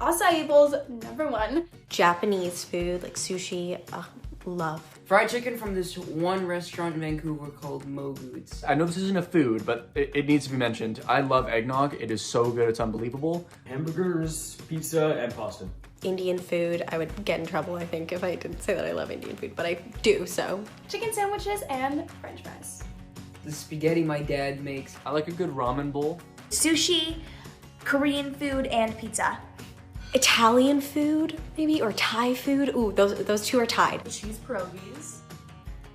Acai bowls, #1. Japanese food, like sushi, love. Fried chicken from this one restaurant in Vancouver called Mogu's. I know this isn't a food, but it needs to be mentioned. I love eggnog. It is so good, it's unbelievable. Hamburgers, pizza, and pasta. Indian food, I would get in trouble, I think, if I didn't say that I love Indian food, but I do, so. Chicken sandwiches and French fries. The spaghetti my dad makes. I like a good ramen bowl. Sushi, Korean food, and pizza. Italian food, maybe, or Thai food. Ooh, those two are tied. Cheese pierogies,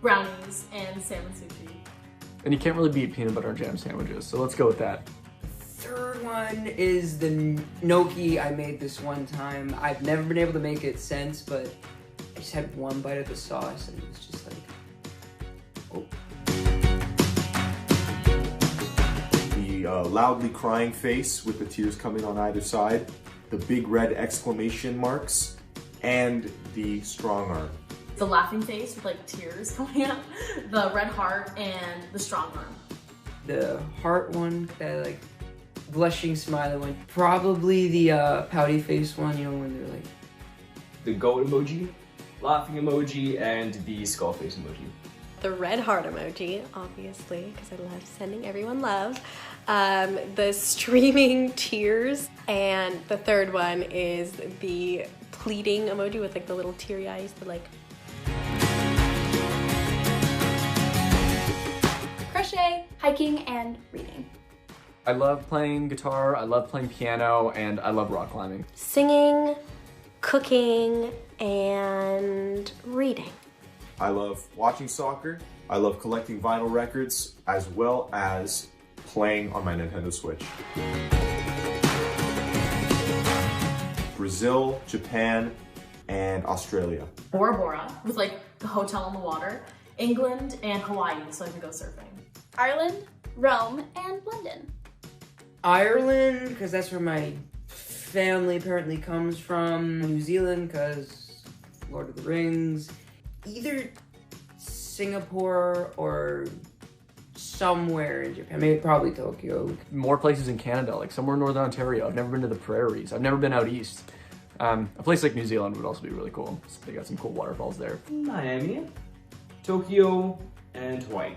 brownies, and salmon sushi. And you can't really beat peanut butter and jam sandwiches, so let's go with that. Third one is the gnocchi I made this one time. I've never been able to make it since, but I just had one bite of the sauce and it was just like, oh. The loudly crying face with the tears coming on either side, the big red exclamation marks, and the strong arm. The laughing face with like tears coming out, the red heart, and the strong arm. The heart one, that like blushing smiley one. Probably the pouty face one, you know, when they're like... The goat emoji, laughing emoji, and the skull face emoji. The red heart emoji, obviously, because I love sending everyone love. The streaming tears, and the third one is the pleading emoji with like the little teary eyes, the like. Crochet, hiking, and reading. I love playing guitar, I love playing piano, and I love rock climbing. Singing, cooking, and reading. I love watching soccer. I love collecting vinyl records, as well as playing on my Nintendo Switch. Brazil, Japan, and Australia. Bora Bora, with like the hotel on the water. England and Hawaii, so I can go surfing. Ireland, Rome, and London. Ireland, because that's where my family apparently comes from. New Zealand, because Lord of the Rings. Either Singapore or somewhere in Japan, maybe probably Tokyo. More places in Canada, like somewhere in Northern Ontario. I've never been to the prairies. I've never been out east. A place like New Zealand would also be really cool. They got some cool waterfalls there. Miami, Tokyo, and Hawaii.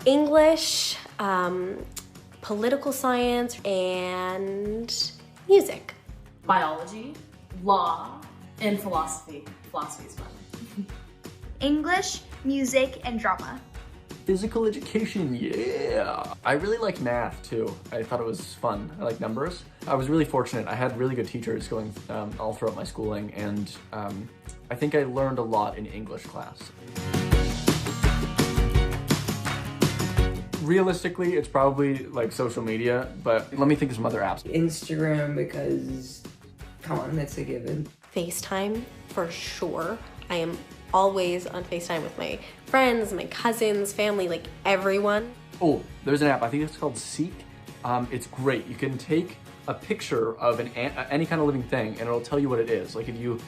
English, political science, and music. Biology, law, and philosophy. Philosophy is fun. English, music, and drama. Physical education, yeah! I really liked math too. I thought it was fun. I like numbers. I was really fortunate. I had really good teachers going all throughout my schooling, and I think I learned a lot in English class. Realistically, it's probably like social media, but let me think of some other apps. Instagram, because, come on, that's a given. FaceTime, for sure. I am always on FaceTime with my friends, my cousins, family, like everyone. Oh, there's an app, I think it's called Seek. It's great. You can take a picture of any kind of living thing and it'll tell you what it is. Like if you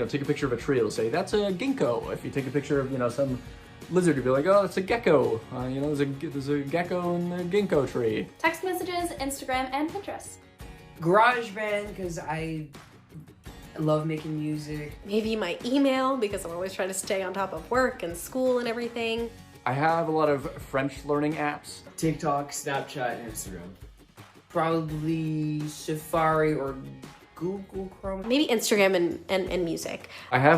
take a picture of a tree, it'll say, that's a ginkgo. If you take a picture of, some lizard, you'll be like, oh, it's a gecko. There's a gecko in the ginkgo tree. Text messages, Instagram, and Pinterest. GarageBand, because I love making music. Maybe my email, because I'm always trying to stay on top of work and school and everything. I have a lot of French learning apps. TikTok, Snapchat, and Instagram. Probably Safari or Google Chrome. Maybe Instagram and music. I have an